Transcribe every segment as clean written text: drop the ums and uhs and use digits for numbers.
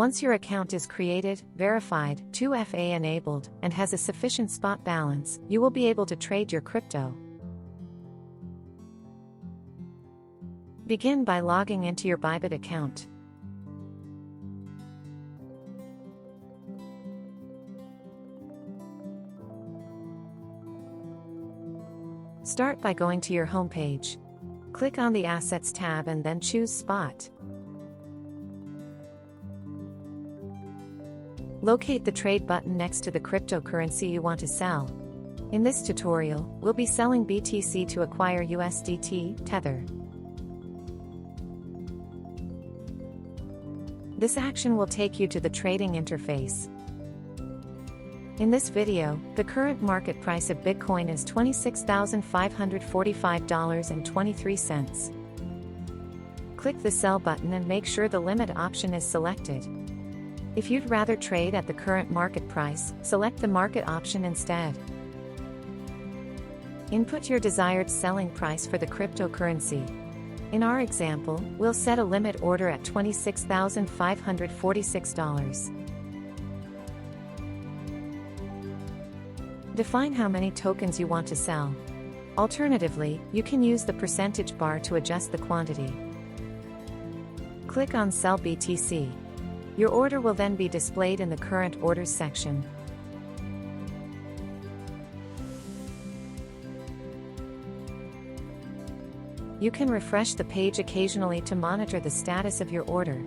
Once your account is created, verified, 2FA enabled, and has a sufficient spot balance, you will be able to trade your crypto. Begin by logging into your Bybit account. Start by going to your home page. Click on the Assets tab and then choose Spot. Locate the Trade button next to the cryptocurrency you want to sell. In this tutorial, we'll be selling BTC to acquire USDT, Tether. This action will take you to the trading interface. In this video, the current market price of Bitcoin is $26,545.23. Click the Sell button and make sure the limit option is selected. If you'd rather trade at the current market price, select the market option instead. Input your desired selling price for the cryptocurrency. In our example, we'll set a limit order at $26,546. Define how many tokens you want to sell. Alternatively, you can use the percentage bar to adjust the quantity. Click on Sell BTC. Your order will then be displayed in the Current Orders section. You can refresh the page occasionally to monitor the status of your order.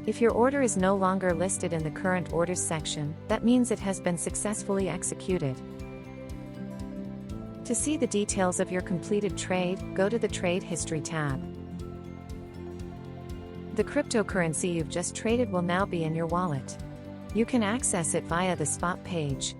If your order is no longer listed in the Current Orders section, that means it has been successfully executed. To see the details of your completed trade, go to the Trade History tab. The cryptocurrency you've just traded will now be in your wallet. You can access it via the Spot page.